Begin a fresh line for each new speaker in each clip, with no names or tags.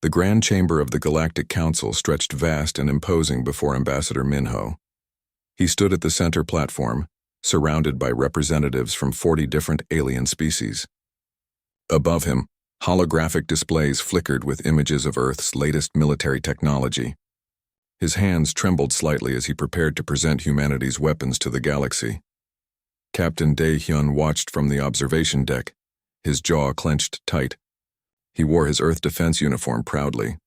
The grand chamber of the Galactic Council stretched vast and imposing before Ambassador Minho. He stood at the center platform, surrounded by representatives from 40 different alien species. Above him, holographic displays flickered with images of Earth's latest military technology. His hands trembled slightly as he prepared to present humanity's weapons to the galaxy. Captain Dae-hyun watched from the observation deck, his jaw clenched tight. He wore his Earth defense uniform proudly,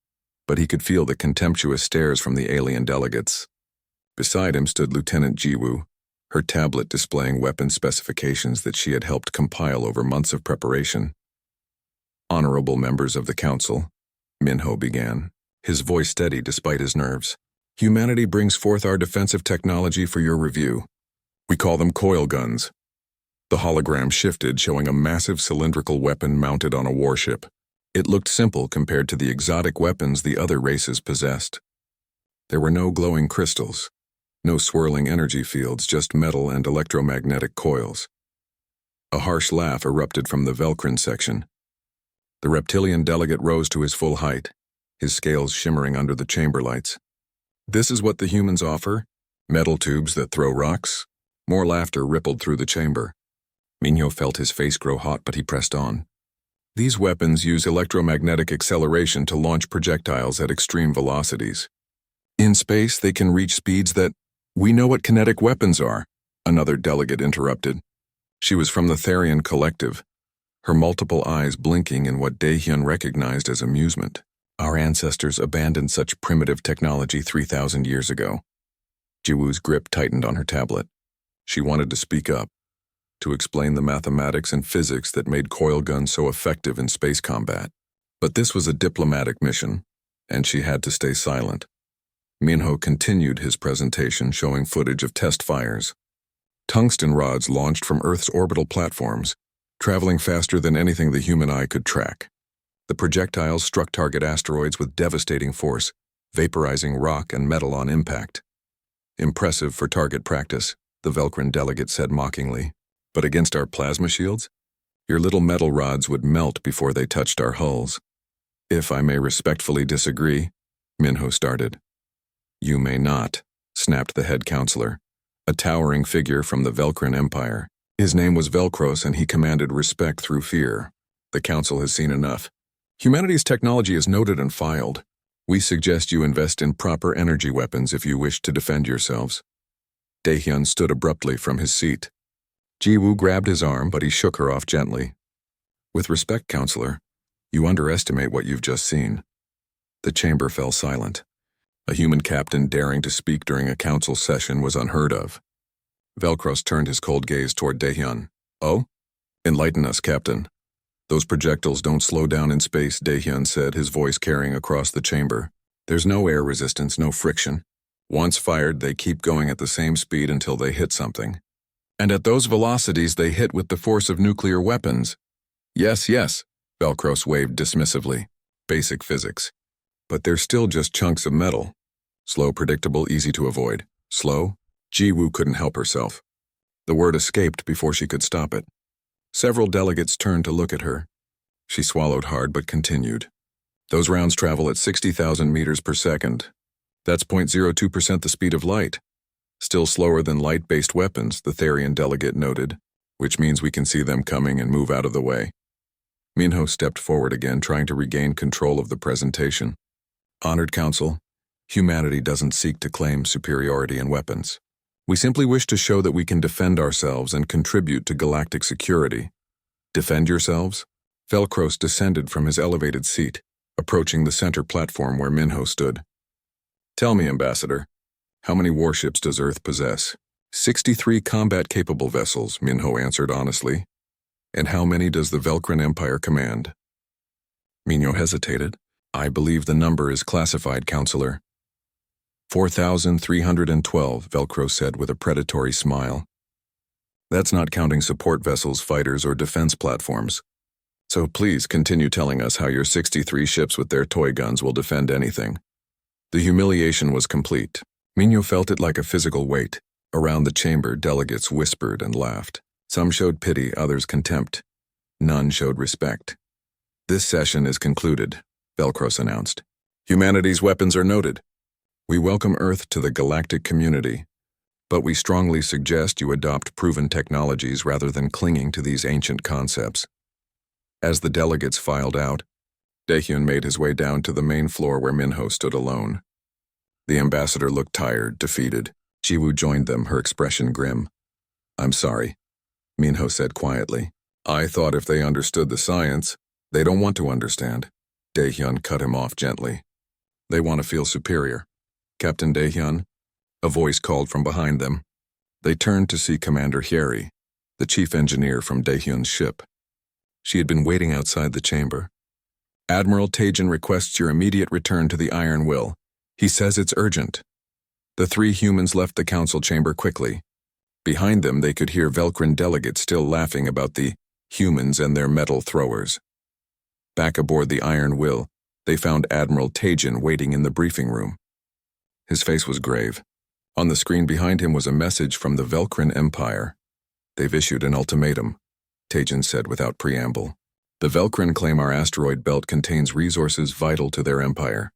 but he could feel the contemptuous stares from the alien delegates. Beside him stood Lieutenant Jiwoo, her tablet displaying weapon specifications that she had helped compile over months of preparation. "Honorable members of the Council," Minho began, his voice steady despite his nerves. "Humanity brings forth our defensive technology for your review. We call them coilguns." The hologram shifted, showing a massive cylindrical weapon mounted on a warship. It looked simple compared to the exotic weapons the other races possessed. There were no glowing crystals, no swirling energy fields, just metal and electromagnetic coils. A harsh laugh erupted from the Velcrin section. The reptilian delegate rose to his full height, his scales shimmering under the chamber lights. "This is what the humans offer? Metal tubes that throw rocks?" More laughter rippled through the chamber. Minho felt his face grow hot, but he pressed on. "These weapons use electromagnetic acceleration to launch projectiles at extreme velocities. In space, they can reach speeds that— We know what kinetic weapons are," another delegate interrupted. She was from the Therian Collective, her multiple eyes blinking in what Dae-hyun recognized as amusement. "Our ancestors abandoned such primitive technology 3,000 years ago." Jiwoo's grip tightened on her tablet. She wanted to speak up, to explain the mathematics and physics that made coilguns so effective in space combat. But this was a diplomatic mission, and she had to stay silent. Minho continued his presentation, showing footage of test fires. Tungsten rods launched from Earth's orbital platforms, traveling faster than anything the human eye could track. The projectiles struck target asteroids with devastating force, vaporizing rock and metal on impact. "Impressive for target practice," the Velcrin delegate said mockingly. "But against our plasma shields? Your little metal rods would melt before they touched our hulls." "If I may respectfully disagree," Minho started. "You may not," snapped the head counselor, a towering figure from the Velcrin Empire. His name was Velcros, and he commanded respect through fear. "The Council has seen enough. Humanity's technology is noted and filed. We suggest you invest in proper energy weapons if you wish to defend yourselves." Dae-hyun stood abruptly from his seat. Jiwoo grabbed his arm, but he shook her off gently. "With respect, Counselor, you underestimate what you've just seen." The chamber fell silent. A human captain daring to speak during a council session was unheard of. Velcros turned his cold gaze toward Dae-hyun. "Oh? Enlighten us, Captain." "Those projectiles don't slow down in space," Dae-hyun said, his voice carrying across the chamber. "There's no air resistance, no friction. Once fired, they keep going at the same speed until they hit something. And at those velocities, they hit with the force of nuclear weapons." Yes, Velcros waved dismissively. "Basic physics. But they're still just chunks of metal. Slow, predictable, easy to avoid." "Slow?" Jiwoo couldn't help herself. The word escaped before she could stop it. Several delegates turned to look at her. She swallowed hard but continued. "Those rounds travel at 60,000 meters per second. That's 0.02% the speed of light. Still slower than light-based weapons," the Therian delegate noted, "which means we can see them coming and move out of the way." Minho stepped forward again, trying to regain control of the presentation. "Honored Council, humanity doesn't seek to claim superiority in weapons. We simply wish to show that we can defend ourselves and contribute to galactic security." "Defend yourselves?" Velcros descended from his elevated seat, approaching the center platform where Minho stood. "Tell me, Ambassador, how many warships does Earth possess?" 63 combat-capable vessels," Minho answered honestly. "And how many does the Velcrin Empire command?" Minho hesitated. "I believe the number is classified, Counselor." 4,312, Velcro said with a predatory smile. "That's not counting support vessels, fighters, or defense platforms. So please continue telling us how your 63 ships with their toy guns will defend anything." The humiliation was complete. Minho felt it like a physical weight. Around the chamber, delegates whispered and laughed. Some showed pity, others contempt. None showed respect. "This session is concluded. Velcros announced. Humanity's weapons are noted. We welcome Earth to the galactic community, but we strongly suggest you adopt proven technologies rather than clinging to these ancient concepts. As the delegates filed out, Daehyun made his way down to the main floor where Minho stood alone. The ambassador looked tired, defeated. Jiwoo joined them, her expression grim. I'm sorry, Minho said quietly. I thought if they understood the science, they don't want to understand. Daehyun cut him off gently. They want to feel superior. Captain Daehyun, a voice called from behind them. They turned to see Commander Hyeri, the chief engineer from Daehyun's ship. She had been waiting outside the chamber. Admiral Taejin requests your immediate return to the Iron Will. He says it's urgent. The three humans left the council chamber quickly. Behind them, they could hear Velcrin delegates still laughing about the humans and their metal throwers. Back aboard the Iron Will, they found Admiral Taejin waiting in the briefing room. His face was grave. On the screen behind him was a message from the Velcrin Empire. They've issued an ultimatum, Taejin said without preamble. The Velcrin claim our asteroid belt contains resources vital to their empire.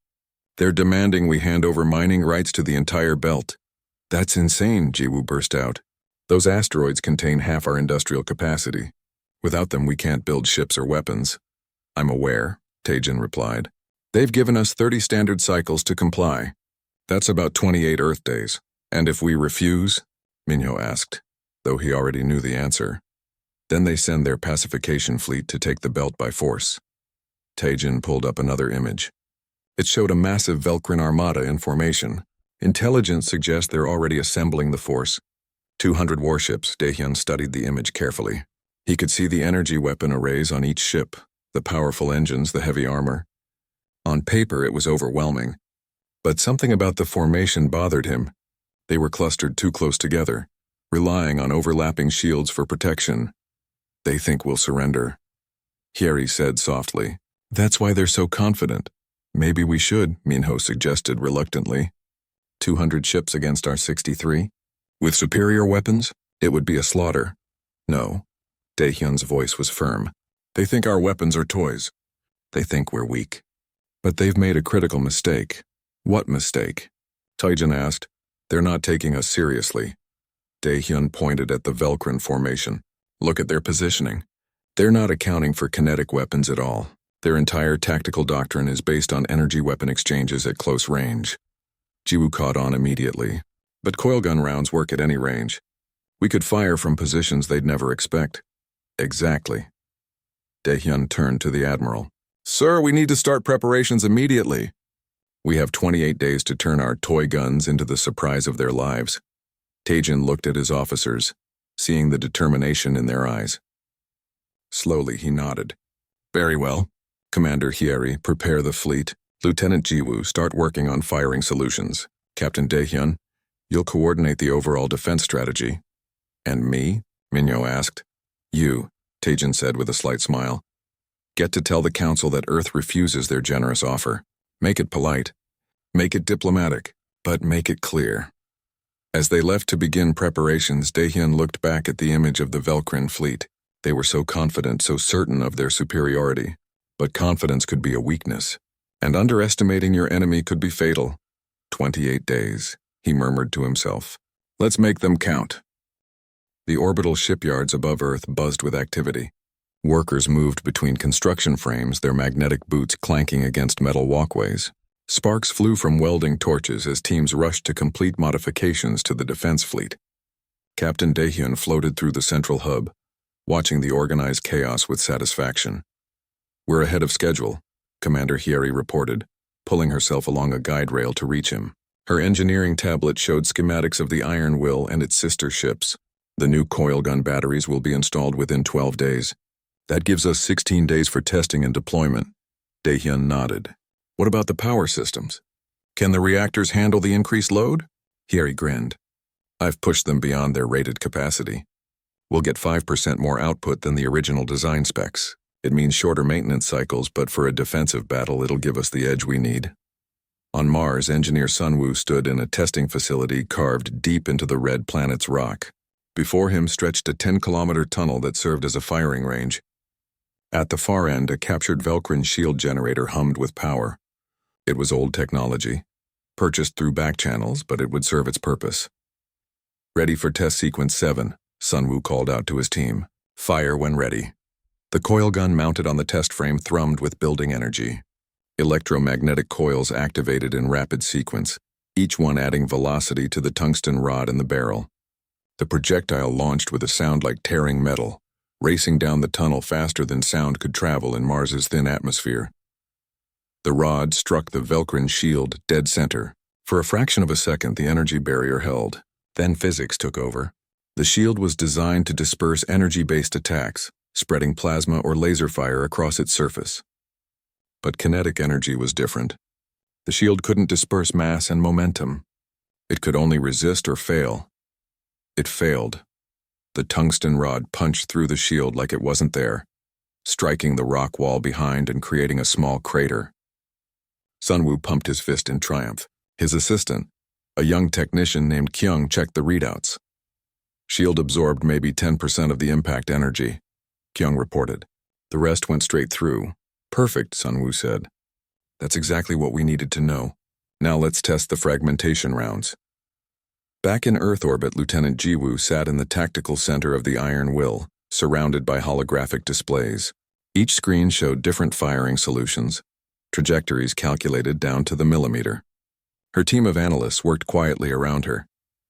They're demanding we hand over mining rights to the entire belt. That's insane, Jiwoo burst out. Those asteroids contain half our industrial capacity. Without them, we can't build ships or weapons. I'm aware, Taejin replied. They've given us 30 standard cycles to comply. That's about 28 Earth days. And if we refuse? Minho asked, though he already knew the answer. Then they send their pacification fleet to take the belt by force. Taejin pulled up another image. It showed a massive Velcrin armada in formation. Intelligence suggests they're already assembling the force. 200 warships. Daehyun studied the image carefully. He could see the energy weapon arrays on each ship, the powerful engines, the heavy armor. On paper, it was overwhelming. But something about the formation bothered him. They were clustered too close together, relying on overlapping shields for protection. They think we'll surrender, Hyeri said softly. That's why they're so confident. Maybe we should, Minho suggested reluctantly. 200 ships against our 63? With superior weapons, it would be a slaughter. No. Daehyun's voice was firm. They think our weapons are toys. They think we're weak. But they've made a critical mistake. What mistake? Taejin asked. They're not taking us seriously. Daehyun pointed at the Velcrin formation. Look at their positioning. They're not accounting for kinetic weapons at all. Their entire tactical doctrine is based on energy weapon exchanges at close range. Jiwoo caught on immediately. But coilgun rounds work at any range. We could fire from positions they'd never expect. Exactly. Daehyun turned to the admiral. Sir, we need to start preparations immediately. We have 28 days to turn our toy guns into the surprise of their lives. Taejin looked at his officers, seeing the determination in their eyes. Slowly, he nodded. Very well. Commander Hyeri, prepare the fleet. Lieutenant Jiwoo, start working on firing solutions. Captain Daehyun, you'll coordinate the overall defense strategy. And me? Minho asked. You, Taejin said with a slight smile. Get to tell the council that Earth refuses their generous offer. Make it polite. Make it diplomatic. But make it clear. As they left to begin preparations, Daehyun looked back at the image of the Velcrin fleet. They were so confident, so certain of their superiority. But confidence could be a weakness, and underestimating your enemy could be fatal. 28 days, he murmured to himself. Let's make them count. The orbital shipyards above Earth buzzed with activity. Workers moved between construction frames, their magnetic boots clanking against metal walkways. Sparks flew from welding torches as teams rushed to complete modifications to the defense fleet. Captain Daehyun floated through the central hub, watching the organized chaos with satisfaction. We're ahead of schedule, Commander Hyeri reported, pulling herself along a guide rail to reach him. Her engineering tablet showed schematics of the Iron Will and its sister ships. The new coilgun batteries will be installed within 12 days. That gives us 16 days for testing and deployment. Daehyun nodded. What about the power systems? Can the reactors handle the increased load? Hyeri grinned. I've pushed them beyond their rated capacity. We'll get 5% more output than the original design specs. It means shorter maintenance cycles, but for a defensive battle, it'll give us the edge we need. On Mars, engineer Sunwoo stood in a testing facility carved deep into the red planet's rock. Before him stretched a 10-kilometer tunnel that served as a firing range. At the far end, a captured Velcrin shield generator hummed with power. It was old technology, purchased through back channels, but it would serve its purpose. "Ready for test sequence 7, Sunwoo called out to his team. "Fire when ready." The coil gun mounted on the test frame thrummed with building energy. Electromagnetic coils activated in rapid sequence, each one adding velocity to the tungsten rod in the barrel. The projectile launched with a sound like tearing metal, racing down the tunnel faster than sound could travel in Mars's thin atmosphere. The rod struck the Velcrin shield dead center. For a fraction of a second, the energy barrier held. Then physics took over. The shield was designed to disperse energy-based attacks, spreading plasma or laser fire across its surface. But kinetic energy was different. The shield couldn't disperse mass and momentum. It could only resist or fail. It failed. The tungsten rod punched through the shield like it wasn't there, striking the rock wall behind and creating a small crater. Sunwoo pumped his fist in triumph. His assistant, a young technician named Kyung, checked the readouts. "Shield absorbed maybe 10% of the impact energy," Kyung reported. "The rest went straight through." "Perfect," Sunwoo said. "That's exactly what we needed to know. Now let's test the fragmentation rounds." Back in Earth orbit, Lieutenant Jiwoo sat in the tactical center of the Iron Will, surrounded by holographic displays. Each screen showed different firing solutions, trajectories calculated down to the millimeter. Her team of analysts worked quietly around her,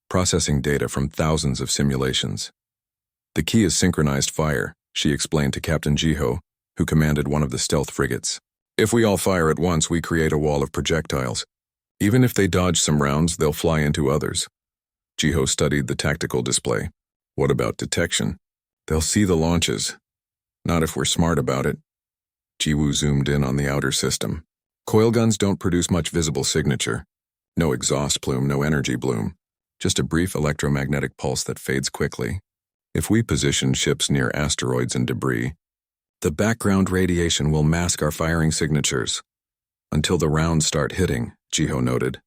processing data from thousands of simulations. "The key is synchronized fire," she explained to Captain Jiho, who commanded one of the stealth frigates. "If we all fire at once, we create a wall of projectiles. Even if they dodge some rounds, they'll fly into others." Jiho studied the tactical display. "What about detection?" "They'll see the launches. Not if we're smart about it." Jiwoo zoomed in on the outer system. "Coilguns don't produce much visible signature. No exhaust plume, no energy bloom. Just a brief electromagnetic pulse that fades quickly. If we position ships near asteroids and debris, the background radiation will mask our firing signatures. Until the rounds start hitting," Jiho noted.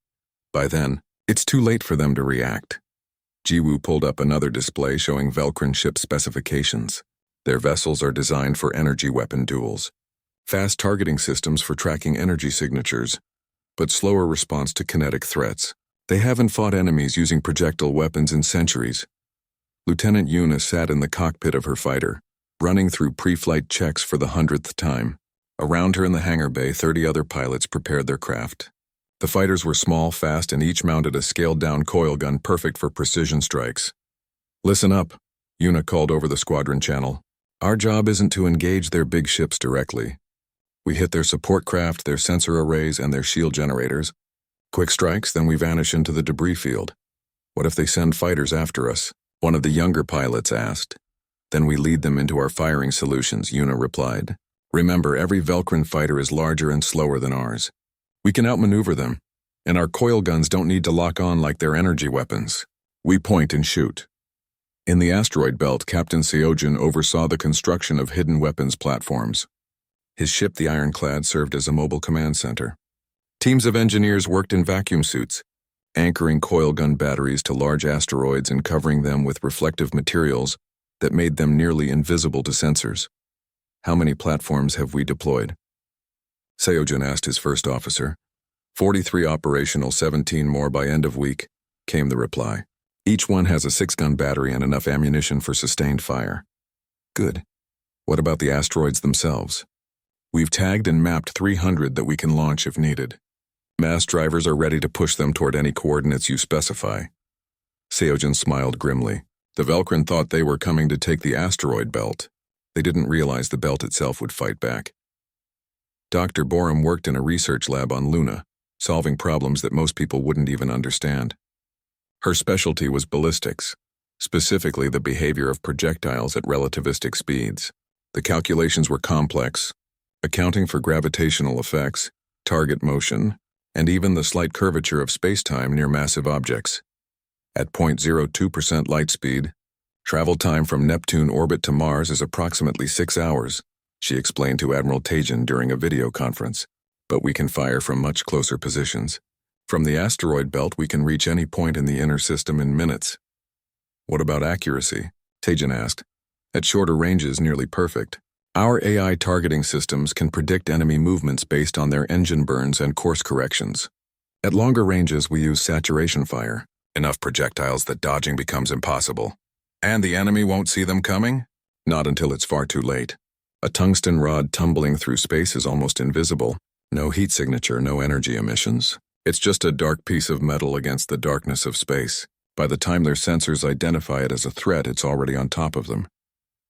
"By then, it's too late for them to react." Jiwoo pulled up another display showing Velcrin ship specifications. Their vessels are designed for energy weapon duels. Fast targeting systems for tracking energy signatures, but slower response to kinetic threats. They haven't fought enemies using projectile weapons in centuries. Lieutenant Yuna sat in the cockpit of her fighter, running through pre-flight checks for the 100th time. Around her in the hangar bay, 30 other pilots prepared their craft. The fighters were small, fast, and each mounted a scaled-down coil gun perfect for precision strikes. "Listen up," Yuna called over the squadron channel. "Our job isn't to engage their big ships directly. We hit their support craft, their sensor arrays, and their shield generators. Quick strikes, then we vanish into the debris field. What if they send fighters after us?" one of the younger pilots asked. "Then we lead them into our firing solutions," Yuna replied. "Remember, every Velcrin fighter is larger and slower than ours. We can outmaneuver them, and our coil guns don't need to lock on like their energy weapons. We point and shoot." In the asteroid belt, Captain Seojin oversaw the construction of hidden weapons platforms. His ship, the Ironclad, served as a mobile command center. Teams of engineers worked in vacuum suits, anchoring coil gun batteries to large asteroids and covering them with reflective materials that made them nearly invisible to sensors. "How many platforms have we deployed?" Seojin asked his first officer. 43 operational, 17 more by end of week," came the reply. "Each one has a 6-gun battery and enough ammunition for sustained fire." "Good. What about the asteroids themselves?" "We've tagged and mapped 300 that we can launch if needed. Mass drivers are ready to push them toward any coordinates you specify." Seojin smiled grimly. The Velcrin thought they were coming to take the asteroid belt. They didn't realize the belt itself would fight back. Dr. Borum worked in a research lab on Luna, solving problems that most people wouldn't even understand. Her specialty was ballistics, specifically the behavior of projectiles at relativistic speeds. The calculations were complex, accounting for gravitational effects, target motion, and even the slight curvature of spacetime near massive objects. At 0.02% light speed, travel time from Neptune orbit to Mars is approximately 6 hours, she explained to Admiral Tajin during a video conference. "But we can fire from much closer positions. From the asteroid belt, we can reach any point in the inner system in minutes." "What about accuracy?" Tajin asked. "At shorter ranges, nearly perfect. Our AI targeting systems can predict enemy movements based on their engine burns and course corrections. At longer ranges, we use saturation fire, enough projectiles that dodging becomes impossible. And the enemy won't see them coming? Not until it's far too late. A tungsten rod tumbling through space is almost invisible. No heat signature, no energy emissions. It's just a dark piece of metal against the darkness of space. By the time their sensors identify it as a threat, it's already on top of them.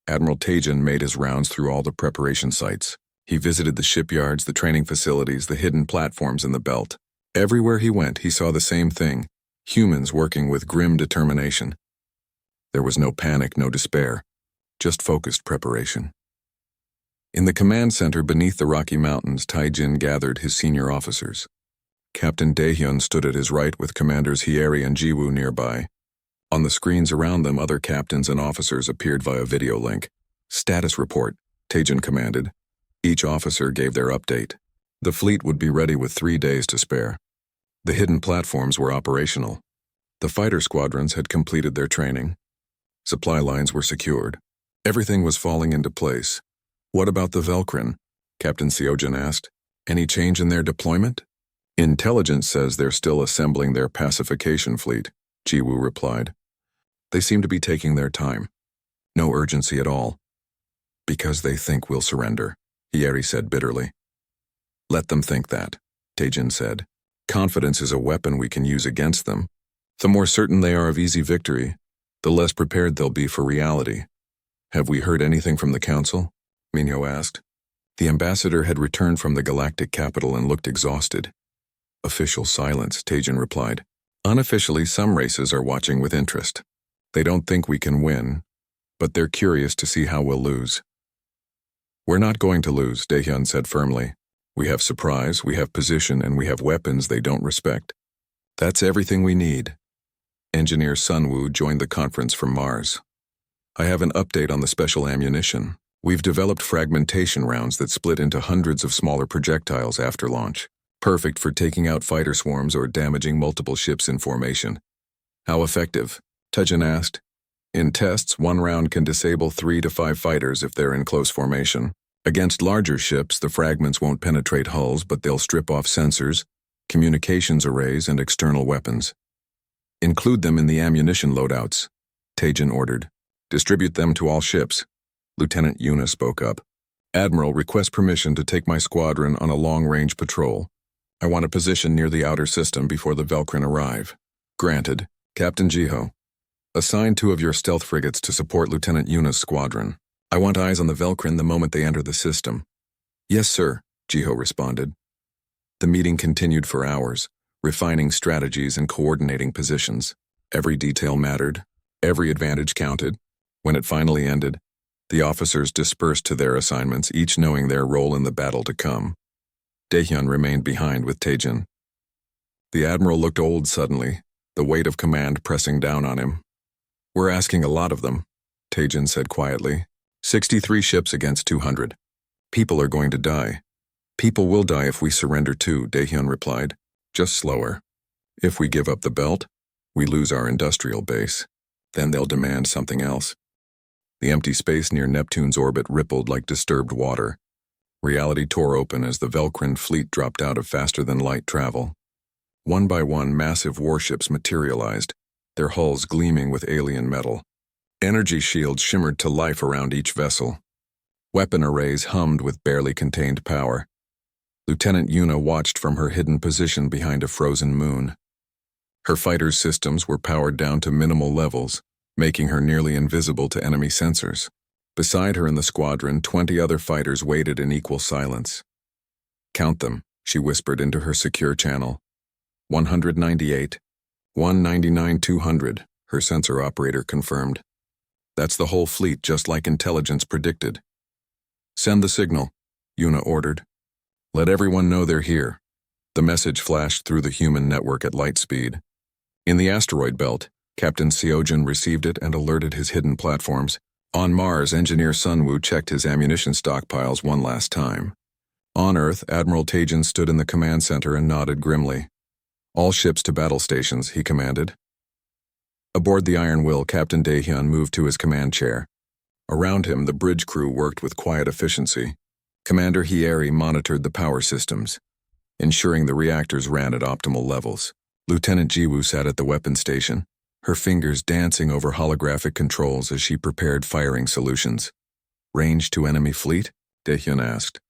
Admiral Tajin made his rounds through all the preparation sites. He visited the shipyards, the training facilities, the hidden platforms in the belt. Everywhere he went, he saw the same thing: humans working with grim determination. There was no panic, no despair, just focused preparation. In the command center beneath the Rocky Mountains, Taijin gathered his senior officers. Captain Daehyun stood at his right with Commanders Hyeri and Jiwoo nearby. On the screens around them, other captains and officers appeared via video link. Status report, Taijin commanded. Each officer gave their update. The fleet would be ready with 3 days to spare. The hidden platforms were operational. The fighter squadrons had completed their training. Supply lines were secured. Everything was falling into place. What about the Velkrin? Captain Seojin asked. Any change in their deployment? Intelligence says they're still assembling their pacification fleet, Jiwoo replied. They seem to be taking their time. No urgency at all. Because they think we'll surrender, Hyeri said bitterly. Let them think that, Taijin said. Confidence is a weapon we can use against them. The more certain they are of easy victory, the less prepared they'll be for reality. Have we heard anything from the council? Minho asked. The ambassador had returned from the galactic capital and looked exhausted. Official silence, Taijin replied. Unofficially, some races are watching with interest. They don't think we can win, but they're curious to see how we'll lose. We're not going to lose, Daehyun said firmly. We have surprise, we have position, and we have weapons they don't respect. That's everything we need. Engineer Sunwoo joined the conference from Mars. I have an update on the special ammunition. We've developed fragmentation rounds that split into hundreds of smaller projectiles after launch. Perfect for taking out fighter swarms or damaging multiple ships in formation. How effective? Taijin asked. In tests, 1 round can disable 3 to 5 fighters if they're in close formation. Against larger ships, the fragments won't penetrate hulls, but they'll strip off sensors, communications arrays, and external weapons. Include them in the ammunition loadouts, Taijin ordered. Distribute them to all ships. Lieutenant Yuna spoke up. Admiral, request permission to take my squadron on a long-range patrol. I want a position near the outer system before the Velkrin arrive. Granted. Captain Jiho. Assign 2 of your stealth frigates to support Lieutenant Yuna's squadron. I want eyes on the Velkrin the moment they enter the system. Yes, sir, Jiho responded. The meeting continued for hours, refining strategies and coordinating positions. Every detail mattered. Every advantage counted. When it finally ended, the officers dispersed to their assignments, each knowing their role in the battle to come. Daehyun remained behind with Taijin. The admiral looked old suddenly, the weight of command pressing down on him. We're asking a lot of them, Taijin said quietly. 63 ships against 200. People are going to die. People will die if we surrender too, Daehyun replied. Just slower. If we give up the belt, we lose our industrial base. Then they'll demand something else. The empty space near Neptune's orbit rippled like disturbed water. Reality tore open as the Velkrin fleet dropped out of faster-than-light travel. One by one, massive warships materialized, their hulls gleaming with alien metal. Energy shields shimmered to life around each vessel. Weapon arrays hummed with barely contained power. Lieutenant Yuna watched from her hidden position behind a frozen moon. Her fighter's systems were powered down to minimal levels, making her nearly invisible to enemy sensors. Beside her in the squadron, 20 other fighters waited in equal silence. Count them, she whispered into her secure channel. 198. 199, 200, her sensor operator confirmed. That's the whole fleet, just like intelligence predicted. Send the signal, Yuna ordered. Let everyone know they're here. The message flashed through the human network at light speed. In the asteroid belt, Captain Seojin received it and alerted his hidden platforms. On Mars, Engineer Sunwoo checked his ammunition stockpiles one last time. On Earth, Admiral Taijin stood in the command center and nodded grimly. All ships to battle stations, he commanded. Aboard the Iron Will, Captain Daehyun moved to his command chair. Around him, the bridge crew worked with quiet efficiency. Commander Hieri monitored the power systems, ensuring the reactors ran at optimal levels. Lieutenant Jiwoo sat at the weapons station, her fingers dancing over holographic controls as she prepared firing solutions. Range to enemy fleet? Daehyun asked.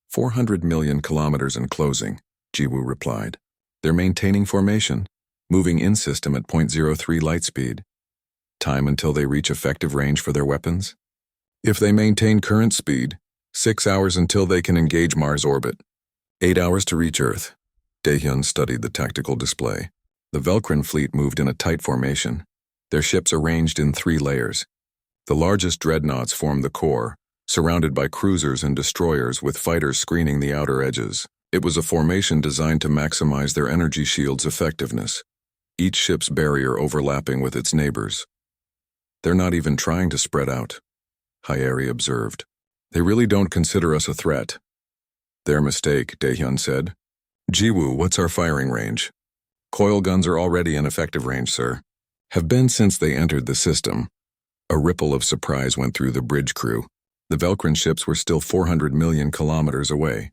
400 million kilometers and closing, Jiwoo replied. They're maintaining formation, moving in system at 0.03 light speed. Time until they reach effective range for their weapons? If they maintain current speed, 6 hours until they can engage Mars orbit. 8 hours to reach Earth. Daehyun studied the tactical display. The Velkrin fleet moved in a tight formation, their ships arranged in 3 layers. The largest dreadnoughts formed the core, surrounded by cruisers and destroyers with fighters screening the outer edges. It was a formation designed to maximize their energy shield's effectiveness, each ship's barrier overlapping with its neighbors. They're not even trying to spread out, Hieri observed. They really don't consider us a threat. Their mistake, Daehyun said. Jiwoo, what's our firing range? Coil guns are already in effective range, sir. Have been since they entered the system. A ripple of surprise went through the bridge crew. The Velkrin ships were still 400 million kilometers away.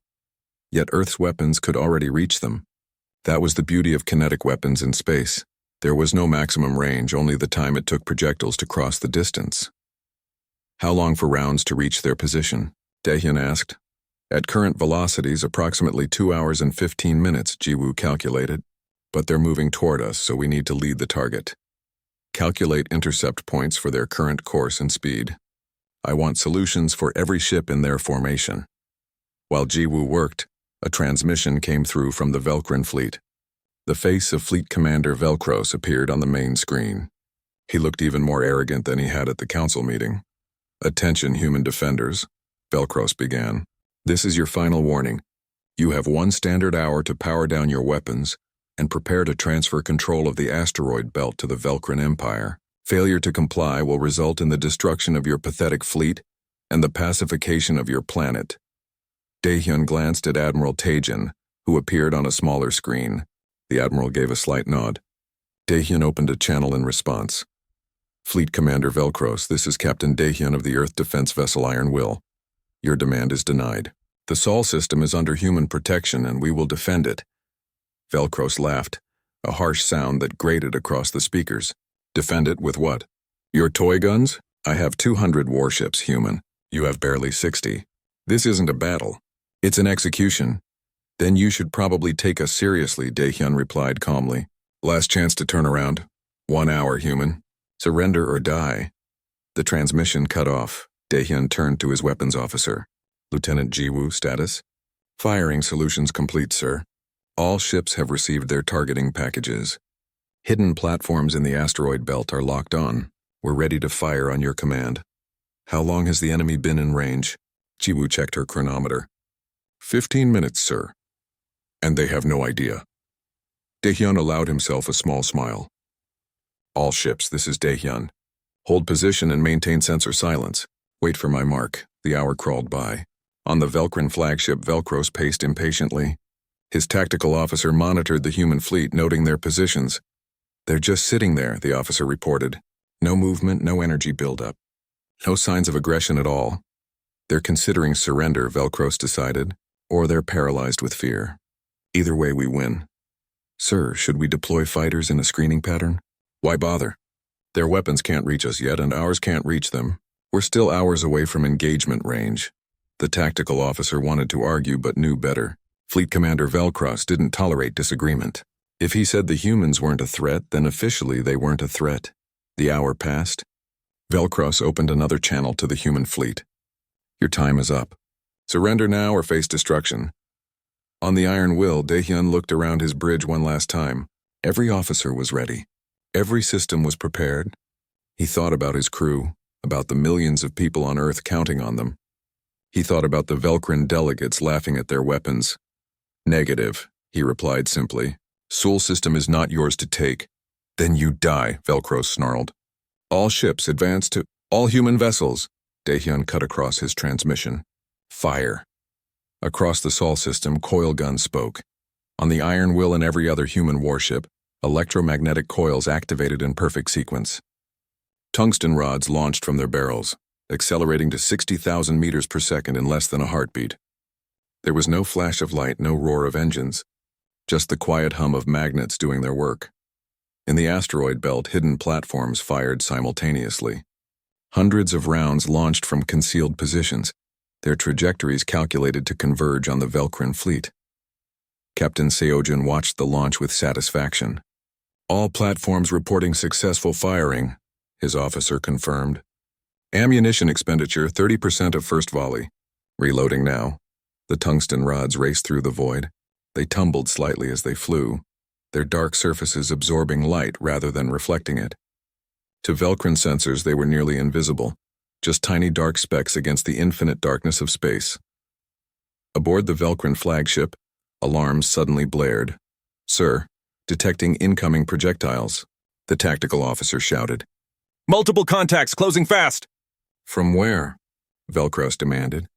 Yet Earth's weapons could already reach them. That was the beauty of kinetic weapons in space. There was no maximum range, only the time it took projectiles to cross the distance. How long for rounds to reach their position? Daehyun asked. At current velocities, approximately 2 hours and 15 minutes, Jiwoo calculated. But they're moving toward us, so we need to lead the target. Calculate intercept points for their current course and speed. I want solutions for every ship in their formation. While Jiwoo worked, a transmission came through from the Velkrin fleet. The face of Fleet Commander Velkros appeared on the main screen. He looked even more arrogant than he had at the council meeting. Attention, human defenders, Velkros began. This is your final warning. You have 1 standard hour to power down your weapons and prepare to transfer control of the asteroid belt to the Velkrin Empire. Failure to comply will result in the destruction of your pathetic fleet and the pacification of your planet. Daehyun glanced at Admiral Taejin, who appeared on a smaller screen. The Admiral gave a slight nod. Daehyun opened a channel in response. Fleet Commander Velkros, this is Captain Daehyun of the Earth Defense Vessel Iron Will. Your demand is denied. The Sol system is under human protection and we will defend it. Velkros laughed, a harsh sound that grated across the speakers. Defend it with what? Your toy guns? I have 200 warships, human. You have barely 60. This isn't a battle. It's an execution. Then you should probably take us seriously, Daehyun replied calmly. Last chance to turn around. 1 hour, human. Surrender or die. The transmission cut off. Daehyun turned to his weapons officer. Lieutenant Jiwoo, status? Firing solutions complete, sir. All ships have received their targeting packages. Hidden platforms in the asteroid belt are locked on. We're ready to fire on your command. How long has the enemy been in range? Jiwoo checked her chronometer. 15 minutes, sir. And they have no idea. Daehyun allowed himself a small smile. All ships, this is Daehyun. Hold position and maintain sensor silence. Wait for my mark. The hour crawled by. On the Velkrin flagship, Velkros paced impatiently. His tactical officer monitored the human fleet, noting their positions. They're just sitting there, the officer reported. No movement, no energy buildup. No signs of aggression at all. They're considering surrender, Velkros decided, or they're paralyzed with fear. Either way, we win. Sir, should we deploy fighters in a screening pattern? Why bother? Their weapons can't reach us yet, and ours can't reach them. We're still hours away from engagement range. The tactical officer wanted to argue but knew better. Fleet Commander Velkros didn't tolerate disagreement. If he said the humans weren't a threat, then officially they weren't a threat. The hour passed. Velkros opened another channel to the human fleet. Your time is up. Surrender now or face destruction. On the Iron Will, Daehyun looked around his bridge one last time. Every officer was ready. Every system was prepared. He thought about his crew, about the millions of people on Earth counting on them. He thought about the Velkrin delegates laughing at their weapons. Negative, he replied simply. Sol system is not yours to take. Then you die, Velkros snarled. All ships advance to all human vessels. Daehyun cut across his transmission. Fire. Across the Sol system, coil guns spoke. On the Iron Will and every other human warship, electromagnetic coils activated in perfect sequence. Tungsten rods launched from their barrels. accelerating to 60,000 meters per second in less than a heartbeat. There was no flash of light, no roar of engines, just the quiet hum of magnets doing their work. In the asteroid belt, hidden platforms fired simultaneously. Hundreds of rounds launched from concealed positions, their trajectories calculated to converge on the Velcrin fleet. Captain Seojin watched the launch with satisfaction. All platforms reporting successful firing, his officer confirmed. Ammunition expenditure 30% of first volley. Reloading now. The tungsten rods raced through the void. They tumbled slightly as they flew, their dark surfaces absorbing light rather than reflecting it. To Velcrin sensors, they were nearly invisible, just tiny dark specks against the infinite darkness of space. Aboard the Velcrin flagship, alarms suddenly blared. "Sir, detecting incoming projectiles," the tactical officer shouted.
"Multiple contacts, closing fast!"
"From where?" Velcros demanded.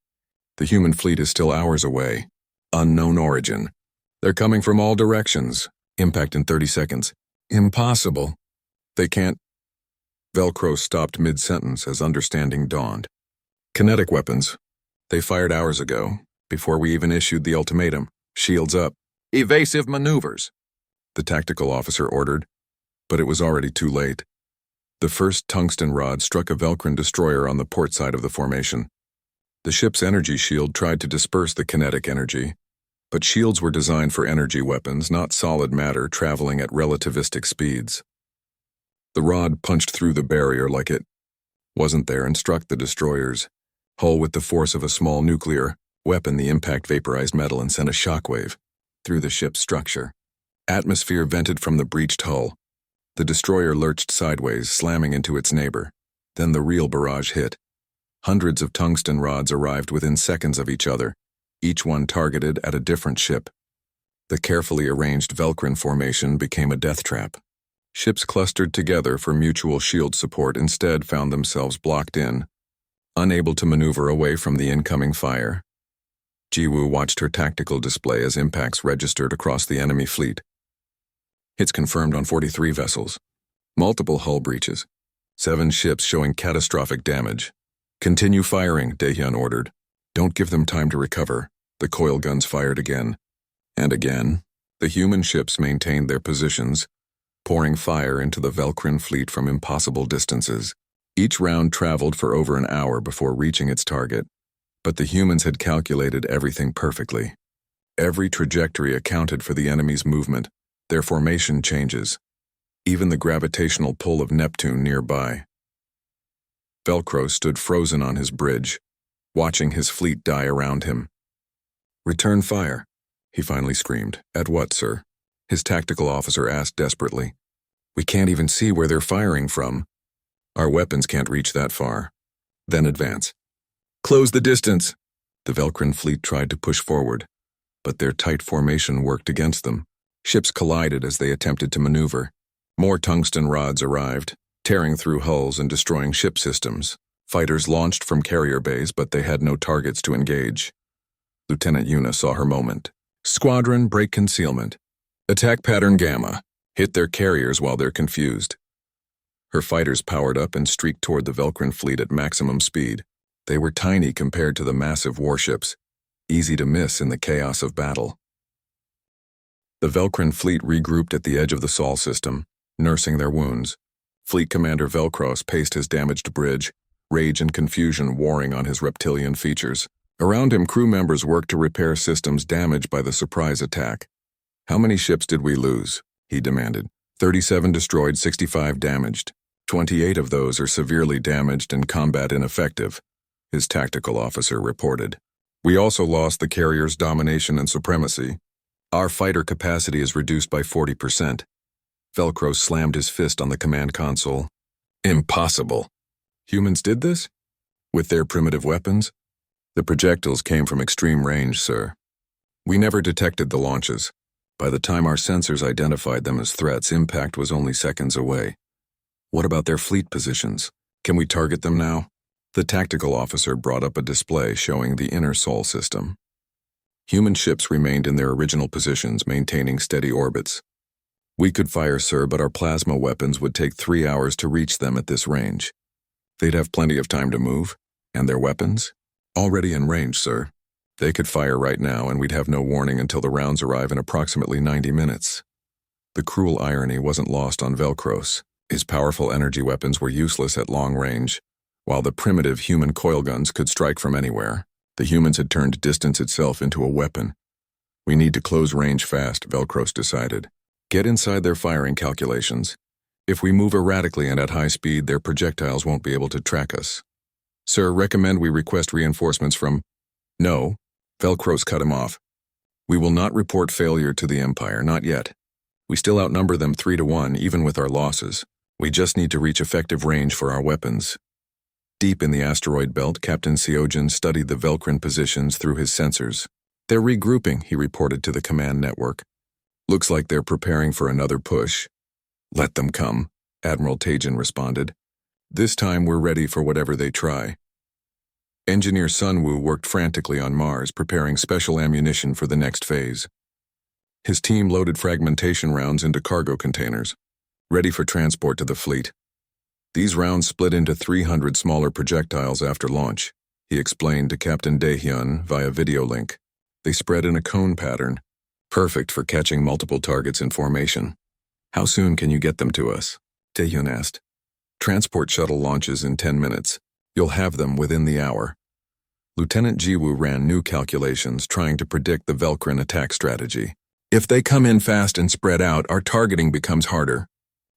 "The human fleet is still hours away. Unknown origin. They're coming from all directions. Impact in 30 seconds. Impossible. They can't." Velcro stopped mid-sentence as understanding dawned. "Kinetic weapons. They fired hours ago, before we even issued the ultimatum. Shields up. Evasive maneuvers," the tactical officer ordered, but it was already too late. The first tungsten rod struck a Velcrin destroyer on the port side of the formation. The ship's energy shield tried to disperse the kinetic energy, but shields were designed for energy weapons, not solid matter traveling at relativistic speeds. The rod punched through the barrier like it wasn't there and struck the destroyer's hull with the force of a small nuclear weapon. The impact vaporized metal and sent a shockwave through the ship's structure. Atmosphere vented from the breached hull. The destroyer lurched sideways, slamming into its neighbor. Then the real barrage hit. Hundreds of tungsten rods arrived within seconds of each other, each one targeted at a different ship. The carefully arranged Velcrin formation became a death trap. Ships clustered together for mutual shield support instead found themselves blocked in, unable to maneuver away from the incoming fire. Jiwoo watched her tactical display as impacts registered across the enemy fleet. Hits confirmed on 43 vessels. Multiple hull breaches. 7 ships showing catastrophic damage. "Continue firing," Daehyun ordered. "Don't give them time to recover." The coil guns fired again. And again, the human ships maintained their positions, pouring fire into the Velcrin fleet from impossible distances. Each round traveled for over an hour before reaching its target, but the humans had calculated everything perfectly. Every trajectory accounted for the enemy's movement, their formation changes, even the gravitational pull of Neptune nearby. Velcro stood frozen on his bridge, watching his fleet die around him. "Return fire," he finally screamed. "At what, sir?" his tactical officer asked desperately. "We can't even see where they're firing from. Our weapons can't reach that far." "Then advance." "Close the distance." The Velcrin fleet tried to push forward, but their tight formation worked against them. Ships collided as they attempted to maneuver. More tungsten rods arrived, tearing through hulls and destroying ship systems. Fighters launched from carrier bays, but they had no targets to engage. Lieutenant Yuna saw her moment. "Squadron, break concealment. Attack pattern Gamma. Hit their carriers while they're confused." Her fighters powered up and streaked toward the Velcrin fleet at maximum speed. They were tiny compared to the massive warships, easy to miss in the chaos of battle. The Velcrin fleet regrouped at the edge of the Sol system, nursing their wounds. Fleet Commander Velcros paced his damaged bridge, rage and confusion warring on his reptilian features. Around him, crew members worked to repair systems damaged by the surprise attack. "How many ships did we lose?" he demanded. 37 destroyed, 65 damaged. 28 of those are severely damaged and combat ineffective, his tactical officer reported. "We also lost the carrier's domination and supremacy. Our fighter capacity is reduced by 40%. Velcro slammed his fist on the command console. "Impossible. Humans did this? With their primitive weapons?" "The projectiles came from extreme range, sir. We never detected the launches. By the time our sensors identified them as threats, impact was only seconds away." "What about their fleet positions? Can we target them now?" The tactical officer brought up a display showing the inner Sol system. Human ships remained in their original positions, maintaining steady orbits. "We could fire, sir, but our plasma weapons would take 3 hours to reach them at this range. They'd have plenty of time to move. And their weapons? Already in range, sir. They could fire right now, and we'd have no warning until the rounds arrive in approximately 90 minutes. The cruel irony wasn't lost on Velcros. His powerful energy weapons were useless at long range, while the primitive human coilguns could strike from anywhere. The humans had turned distance itself into a weapon. We need to close range fast, Velcros decided. Get inside their firing calculations. If we move erratically and at high speed, their projectiles won't be able to track us. Sir, recommend we request reinforcements from... No, Velcros cut him off. We will not report failure to the Empire, not yet. We still outnumber them 3-1, even with our losses. We just need to reach effective range for our weapons. Deep in the asteroid belt, Captain Seojin studied the Velcrin positions through his sensors. They're regrouping, he reported to the command network. Looks like they're preparing for another push. Let them come, Admiral Tajin responded. This time we're ready for whatever they try. Engineer Sunwoo worked frantically on Mars, preparing special ammunition for the next phase. His team loaded fragmentation rounds into cargo containers, ready for transport to the fleet. These rounds split into 300 smaller projectiles after launch, he explained to Captain Daehyun via video link. They spread in a cone pattern, perfect for catching multiple targets in formation. How soon can you get them to us? Daehyun asked. Transport shuttle launches in 10 minutes. You'll have them within the hour. Lieutenant Jiwoo ran new calculations trying to predict the Velcrin attack strategy. If they come in fast and spread out, our targeting becomes harder.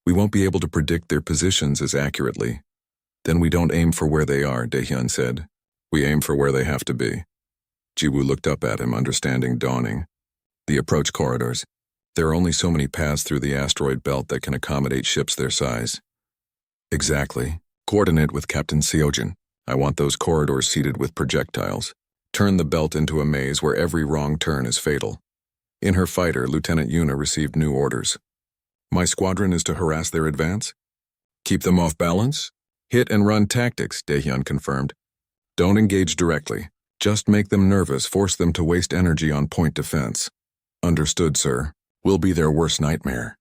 We won't be able to predict their positions as accurately. Then we don't aim for where they are, Daehyun said. We aim for where they have to be. Jiwoo looked up at him, understanding dawning. The approach corridors. There are only so many paths through the asteroid belt that can accommodate ships their size. Exactly. Coordinate with Captain Seojin. I want those corridors seeded with projectiles. Turn the belt into a maze where every wrong turn is fatal. In her fighter, Lieutenant Yuna received new orders. My squadron is to harass their advance? Keep them off balance? Hit and run tactics, Daehyun confirmed. Don't engage directly. Just make them nervous, force them to waste energy on point defense. Understood, sir. We'll be their worst nightmare.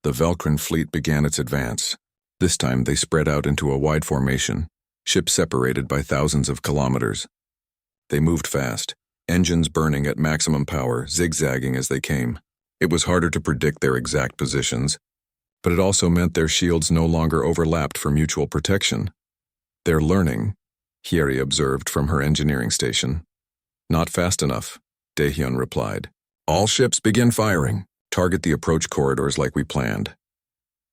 The Velcrin fleet began its advance. This time they spread out into a wide formation, ships separated by thousands of kilometers. They moved fast, engines burning at maximum power, zigzagging as they came. It was harder to predict their exact positions, but it also meant their shields no longer overlapped for mutual protection. They're learning, Hyeri observed from her engineering station. Not fast enough, Daehyun replied. All ships begin firing. Target the approach corridors like we planned.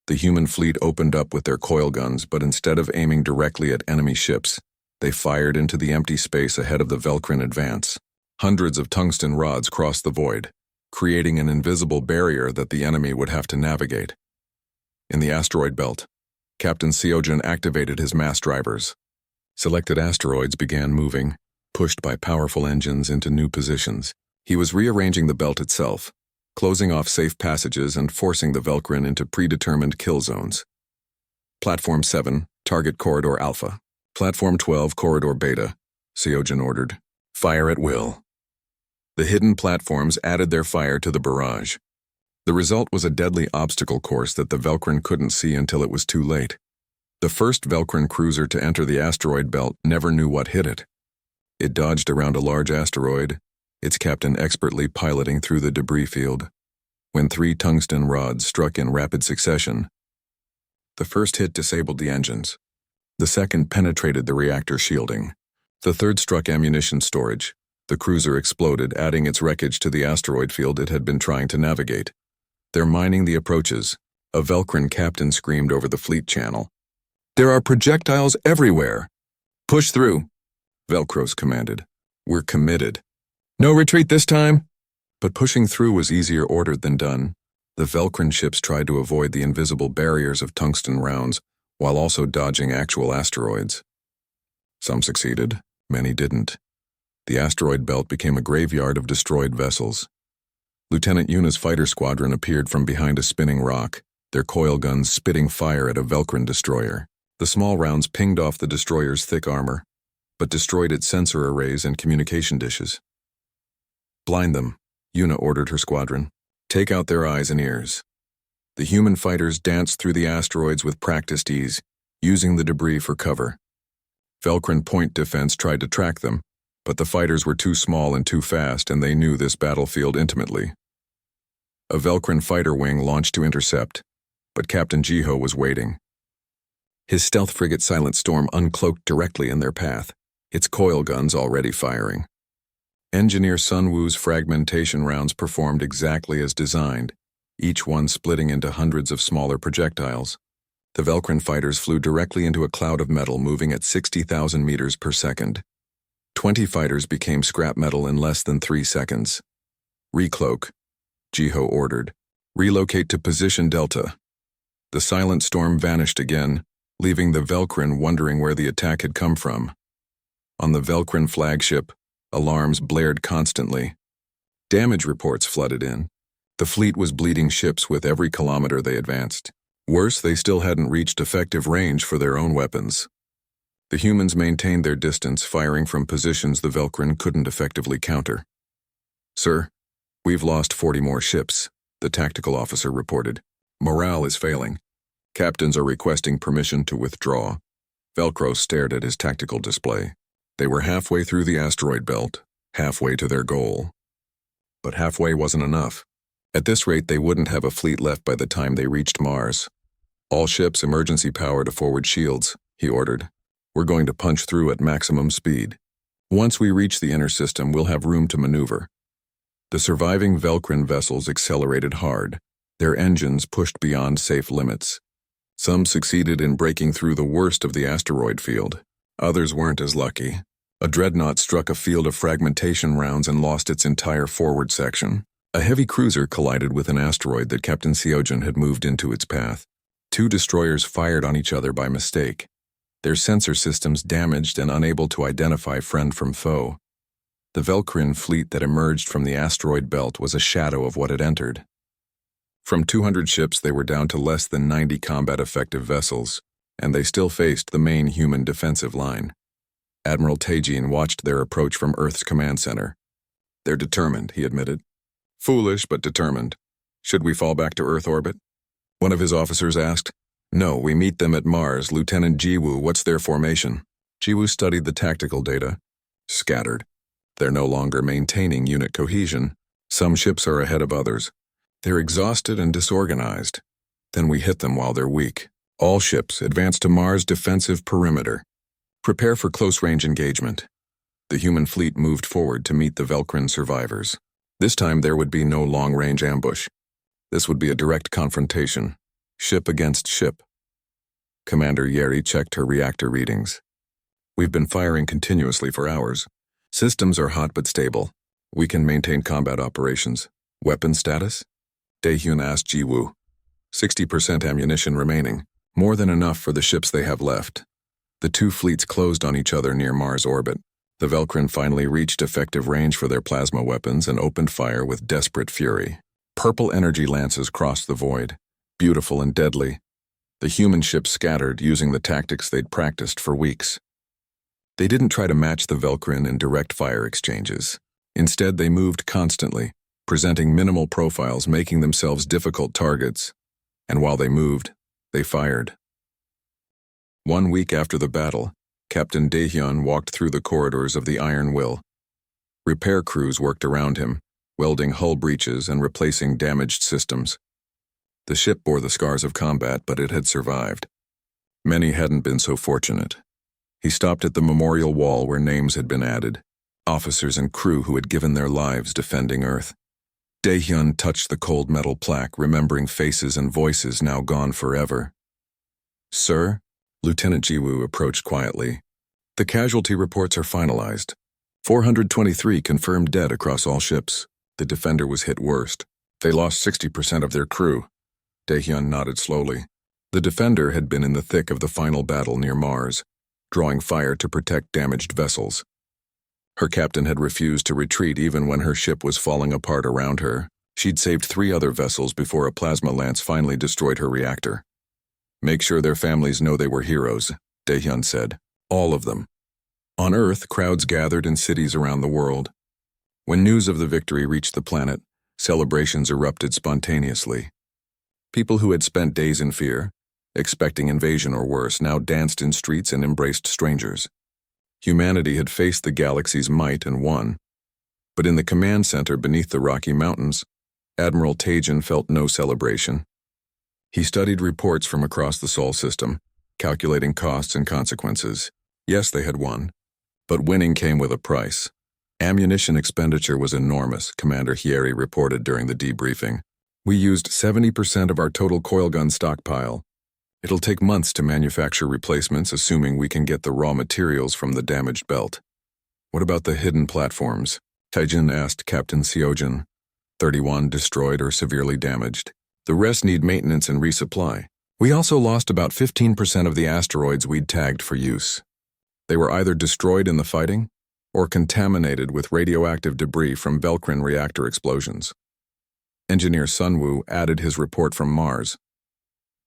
The human fleet opened up with their coilguns, but instead of aiming directly at enemy ships, they fired into the empty space ahead of the Velcrin advance. Hundreds of tungsten rods crossed the void, creating an invisible barrier that the enemy would have to navigate. In the asteroid belt, Captain Seojin activated his mass drivers. Selected asteroids began moving, pushed by powerful engines into new positions. He was rearranging the belt itself, closing off safe passages and forcing the Velcrin into predetermined kill zones. Platform 7, Target Corridor Alpha. Platform 12, Corridor Beta, Seojin ordered. Fire at will. The hidden platforms added their fire to the barrage. The result was a deadly obstacle course that the Velcrin couldn't see until it was too late. The first Velcrin cruiser to enter the asteroid belt never knew what hit it. It dodged around a large asteroid, its captain expertly piloting through the debris field, when 3 tungsten rods struck in rapid succession. The first hit disabled the engines. The second penetrated the reactor shielding. The third struck ammunition storage. The cruiser exploded, adding its wreckage to the asteroid field it had been trying to navigate. They're mining the approaches, a Velcrin captain screamed over the fleet channel. There are projectiles everywhere. Push through, Velcros commanded. We're committed. No retreat this time? But pushing through was easier ordered than done. The Velcrin ships tried to avoid the invisible barriers of tungsten rounds, while also dodging actual asteroids. Some succeeded, many didn't. The asteroid belt became a graveyard of destroyed vessels. Lieutenant Yuna's fighter squadron appeared from behind a spinning rock, their coil guns spitting fire at a Velcrin destroyer. The small rounds pinged off the destroyer's thick armor, but destroyed its sensor arrays and communication dishes. Blind them, Yuna ordered her squadron. Take out their eyes and ears. The human fighters danced through the asteroids with practiced ease, using the debris for cover. Velcrin point defense tried to track them, but the fighters were too small and too fast, and they knew this battlefield intimately. A Velcrin fighter wing launched to intercept, but Captain Jiho was waiting. His stealth frigate Silent Storm uncloaked directly in their path, its coil guns already firing. Engineer Sun Wu's fragmentation rounds performed exactly as designed, each one splitting into hundreds of smaller projectiles. The Velcrin fighters flew directly into a cloud of metal moving at 60,000 meters per second. 20 fighters became scrap metal in less than 3 seconds. Recloak, Jiho ordered. Relocate to position Delta. The Silent Storm vanished again, leaving the Velcrin wondering where the attack had come from. On the Velcrin flagship, alarms blared constantly. Damage reports flooded in. The fleet was bleeding ships with every kilometer they advanced. Worse, they still hadn't reached effective range for their own weapons. The humans maintained their distance, firing from positions the Velcrin couldn't effectively counter. "Sir, we've lost 40 more ships," the tactical officer reported. "Morale is failing. Captains are requesting permission to withdraw." Velcro stared at his tactical display. They were halfway through the asteroid belt, halfway to their goal. But halfway wasn't enough. At this rate, they wouldn't have a fleet left by the time they reached Mars. "All ships emergency power to forward shields," he ordered. "We're going to punch through at maximum speed. Once we reach the inner system, we'll have room to maneuver." The surviving Velcrin vessels accelerated hard, their engines pushed beyond safe limits. Some succeeded in breaking through the worst of the asteroid field. Others weren't as lucky. A dreadnought struck a field of fragmentation rounds and lost its entire forward section. A heavy cruiser collided with an asteroid that Captain Seojin had moved into its path. 2 destroyers fired on each other by mistake, their sensor systems damaged and unable to identify friend from foe. The Velcrin fleet that emerged from the asteroid belt was a shadow of what had entered. From 200 ships, they were down to less than 90 combat-effective vessels, and they still faced the main human defensive line. Admiral Taejin watched their approach from Earth's command center. "They're determined," he admitted. "Foolish, but determined. Should we fall back to Earth orbit?" One of his officers asked. "No, we meet them at Mars. Lieutenant Jiwoo, what's their formation?" Jiwoo studied the tactical data. "Scattered. They're no longer maintaining unit cohesion. Some ships are ahead of others. They're exhausted and disorganized. Then we hit them while they're weak. All ships advance to Mars' defensive perimeter. Prepare for close-range engagement." The human fleet moved forward to meet the Velcrin survivors. This time there would be no long-range ambush. This would be a direct confrontation, ship against ship. Commander Yeri checked her reactor readings. "We've been firing continuously for hours. Systems are hot but stable. We can maintain combat operations. Weapon status?" Daehyun asked Jiwoo. 60% ammunition remaining, more than enough for the ships they have left." The 2 fleets closed on each other near Mars orbit. The Velcrin finally reached effective range for their plasma weapons and opened fire with desperate fury. Purple energy lances crossed the void, beautiful and deadly. The human ships scattered using the tactics they'd practiced for weeks. They didn't try to match the Velcrin in direct fire exchanges. Instead, they moved constantly, presenting minimal profiles, making themselves difficult targets. And while they moved, they fired. 1 week after the battle, Captain Daehyun walked through the corridors of the Iron Will. Repair crews worked around him, welding hull breaches and replacing damaged systems. The ship bore the scars of combat, but it had survived. Many hadn't been so fortunate. He stopped at the memorial wall where names had been added, officers and crew who had given their lives defending Earth. Daehyun touched the cold metal plaque, remembering faces and voices now gone forever. "Sir?" Lieutenant Jiwoo approached quietly. "The casualty reports are finalized. 423 confirmed dead across all ships. The Defender was hit worst. They lost 60% of their crew." Daehyun nodded slowly. The Defender had been in the thick of the final battle near Mars, drawing fire to protect damaged vessels. Her captain had refused to retreat even when her ship was falling apart around her. She'd saved 3 other vessels before a plasma lance finally destroyed her reactor. "Make sure their families know they were heroes," Daehyun said. "All of them." On Earth, crowds gathered in cities around the world. When news of the victory reached the planet, celebrations erupted spontaneously. People who had spent days in fear, expecting invasion or worse, now danced in streets and embraced strangers. Humanity had faced the galaxy's might and won. But in the command center beneath the Rocky Mountains, Admiral Tajin felt no celebration. He studied reports from across the Sol system, calculating costs and consequences. Yes, they had won, but winning came with a price. Ammunition expenditure was enormous, Commander Hieri reported during the debriefing. We used 70% of our total coilgun stockpile. It'll take months to manufacture replacements, assuming we can get the raw materials from the damaged belt. What about the hidden platforms? Taijin asked Captain Seojin. 31 destroyed or severely damaged. The rest need maintenance and resupply. We also lost about 15% of the asteroids we'd tagged for use. They were either destroyed in the fighting or contaminated with radioactive debris from Velcrin reactor explosions. Engineer Sunwoo added his report from Mars.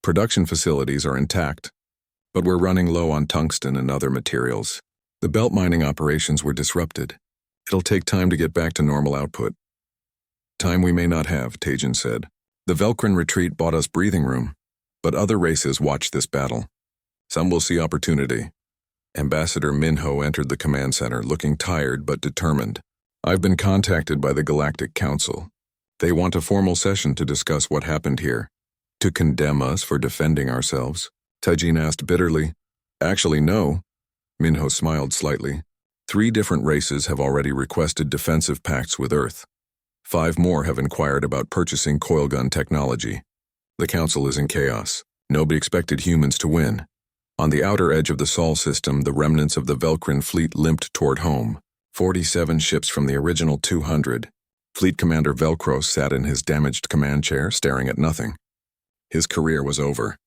Production facilities are intact, but we're running low on tungsten and other materials. The belt mining operations were disrupted. It'll take time to get back to normal output. Time we may not have, Tajin said. The Velcrin retreat bought us breathing room, but other races watch this battle. Some will see opportunity. Ambassador Minho entered the command center looking tired but determined. I've been contacted by the Galactic Council. They want a formal session to discuss what happened here. To condemn us for defending ourselves? Taijin asked bitterly. Actually, no. Minho smiled slightly. 3 different races have already requested defensive pacts with Earth. 5 more have inquired about purchasing coilgun technology. The Council is in chaos. Nobody expected humans to win. On the outer edge of the Sol system, the remnants of the Velcrin fleet limped toward home. 47 ships from the original 200. Fleet Commander Velcros sat in his damaged command chair, staring at nothing. His career was over.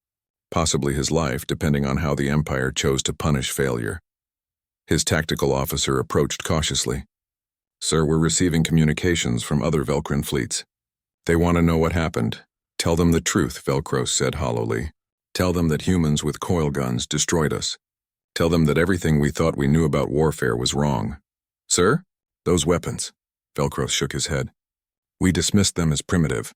Possibly his life, depending on how the Empire chose to punish failure. His tactical officer approached cautiously. Sir, we're receiving communications from other Velcrin fleets. They want to know what happened. Tell them the truth, Velcros said hollowly. Tell them that humans with coil guns destroyed us. Tell them that everything we thought we knew about warfare was wrong. Sir? Those weapons. Velcros shook his head. We dismissed them as primitive.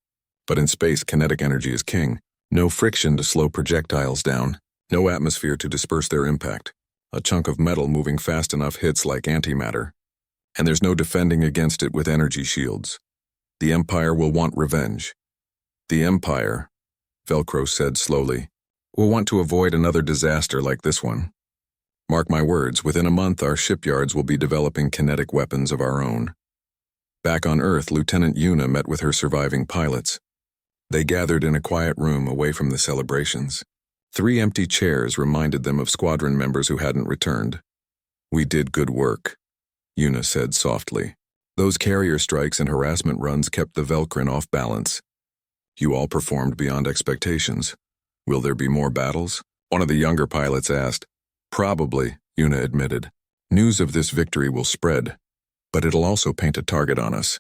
But in space, kinetic energy is king. No friction to slow projectiles down. No atmosphere to disperse their impact. A chunk of metal moving fast enough hits like antimatter. And there's no defending against it with energy shields. The Empire will want revenge. The Empire, Velcros said slowly, will want to avoid another disaster like this one. Mark my words, within a month our shipyards will be developing kinetic weapons of our own. Back on Earth, Lieutenant Yuna met with her surviving pilots. They gathered in a quiet room away from the celebrations. 3 empty chairs reminded them of squadron members who hadn't returned. We did good work, Yuna said softly. Those carrier strikes and harassment runs kept the Velcrin off balance. You all performed beyond expectations. Will there be more battles? One of the younger pilots asked. Probably, Yuna admitted. News of this victory will spread, but it'll also paint a target on us.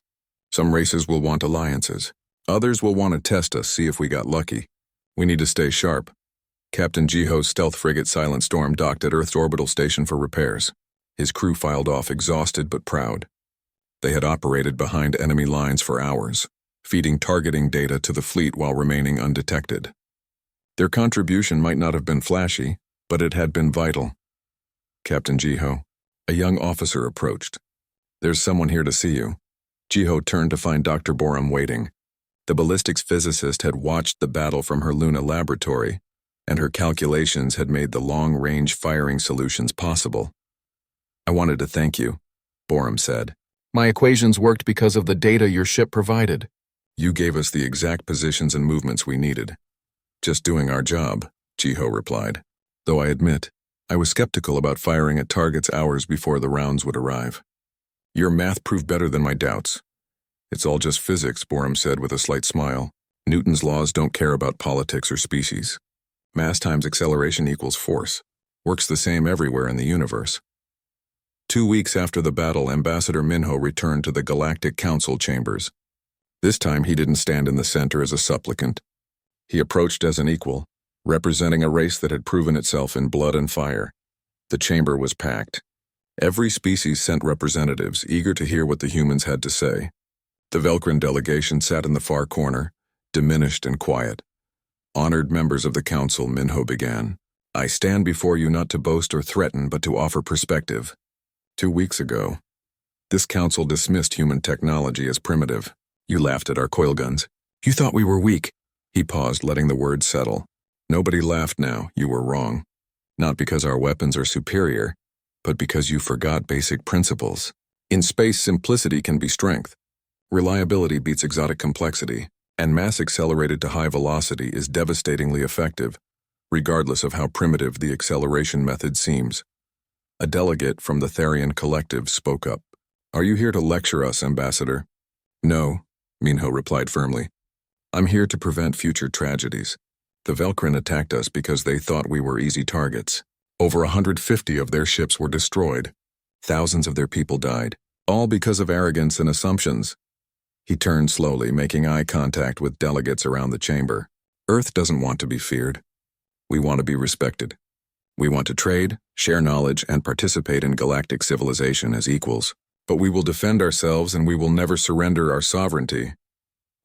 Some races will want alliances. Others will want to test us, see if we got lucky. We need to stay sharp. Captain Jiho's stealth frigate Silent Storm docked at Earth's orbital station for repairs. His crew filed off exhausted but proud. They had operated behind enemy lines for hours, feeding targeting data to the fleet while remaining undetected. Their contribution might not have been flashy, but it had been vital. Captain Jiho, a young officer approached. There's someone here to see you. Jiho turned to find Dr. Borum waiting. The ballistics physicist had watched the battle from her Luna laboratory, and her calculations had made the long-range firing solutions possible. I wanted to thank you, Borum said. My equations worked because of the data your ship provided. You gave us the exact positions and movements we needed. Just doing our job, Jiho replied. Though I admit, I was skeptical about firing at targets hours before the rounds would arrive. Your math proved better than my doubts. It's all just physics, Borum said with a slight smile. Newton's laws don't care about politics or species. Mass times acceleration equals force. Works the same everywhere in the universe. 2 weeks after the battle, Ambassador Minho returned to the Galactic Council chambers. This time he didn't stand in the center as a supplicant. He approached as an equal, representing a race that had proven itself in blood and fire. The chamber was packed. Every species sent representatives, eager to hear what the humans had to say. The Velcrin delegation sat in the far corner, diminished and quiet. Honored members of the council, Minho began. I stand before you not to boast or threaten, but to offer perspective. 2 weeks ago, this council dismissed human technology as primitive. You laughed at our coilguns. You thought we were weak. He paused, letting the words settle. Nobody laughed now. You were wrong. Not because our weapons are superior, but because you forgot basic principles. In space, simplicity can be strength. Reliability beats exotic complexity, and mass accelerated to high velocity is devastatingly effective, regardless of how primitive the acceleration method seems. A delegate from the Therian Collective spoke up. Are you here to lecture us, Ambassador? No, Minho replied firmly. I'm here to prevent future tragedies. The Velcrin attacked us because they thought we were easy targets. Over 150 of their ships were destroyed. Thousands of their people died, all because of arrogance and assumptions. He turned slowly, making eye contact with delegates around the chamber. Earth doesn't want to be feared. We want to be respected. We want to trade, share knowledge, and participate in galactic civilization as equals. But we will defend ourselves and we will never surrender our sovereignty.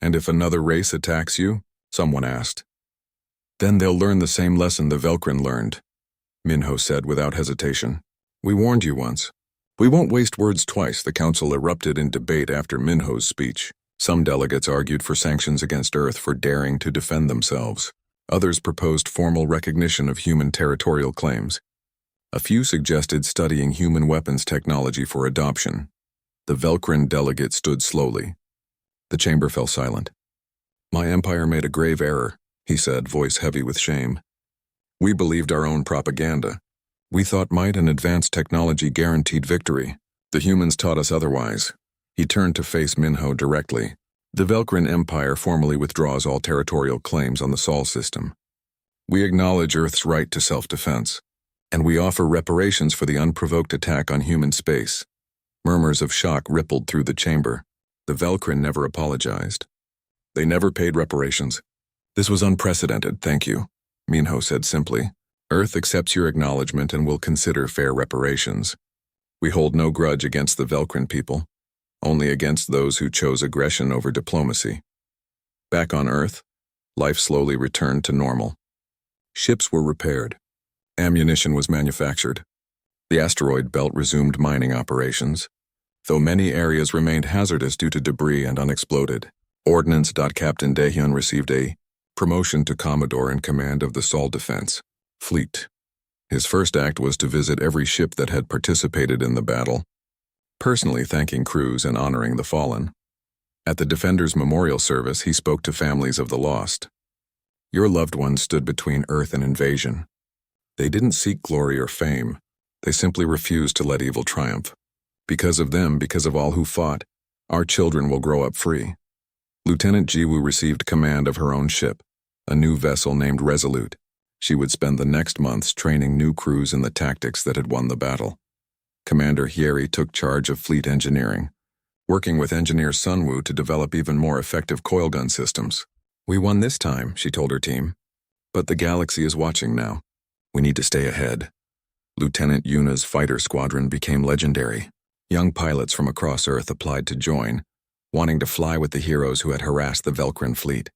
And if another race attacks you, someone asked, then they'll learn the same lesson the Velcrin learned, Minho said without hesitation. We warned you once. We won't waste words twice. The council erupted in debate after Minho's speech. Some delegates argued for sanctions against Earth for daring to defend themselves. Others proposed formal recognition of human territorial claims. A few suggested studying human weapons technology for adoption. The Velcrin delegate stood slowly. The chamber fell silent. My empire made a grave error, he said, voice heavy with shame. We believed our own propaganda. We thought might and advanced technology guaranteed victory. The humans taught us otherwise. He turned to face Minho directly. The Velcrin Empire formally withdraws all territorial claims on the Sol system. We acknowledge Earth's right to self-defense, and we offer reparations for the unprovoked attack on human space. Murmurs of shock rippled through the chamber. The Velcrin never apologized. They never paid reparations. This was unprecedented, thank you, Minho said simply. Earth accepts your acknowledgement and will consider fair reparations. We hold no grudge against the Velcrin people, only against those who chose aggression over diplomacy. Back on Earth, life slowly returned to normal. Ships were repaired. Ammunition was manufactured. The asteroid belt resumed mining operations, though many areas remained hazardous due to debris and unexploded. Ordnance. Captain Dahyun received a promotion to Commodore in command of the Sol Defense Fleet. His first act was to visit every ship that had participated in the battle, personally thanking crews and honoring the fallen. At the Defender's Memorial Service, he spoke to families of the lost. Your loved ones stood between Earth and invasion. They didn't seek glory or fame. They simply refused to let evil triumph. Because of them, because of all who fought, our children will grow up free. Lieutenant Jiwoo received command of her own ship, a new vessel named Resolute. She would spend the next months training new crews in the tactics that had won the battle. Commander Hyeri took charge of fleet engineering, working with engineer Sunwoo to develop even more effective coilgun systems. We won this time, she told her team. But the galaxy is watching now. We need to stay ahead. Lieutenant Yuna's fighter squadron became legendary. Young pilots from across Earth applied to join, wanting to fly with the heroes who had harassed the Velcrin fleet.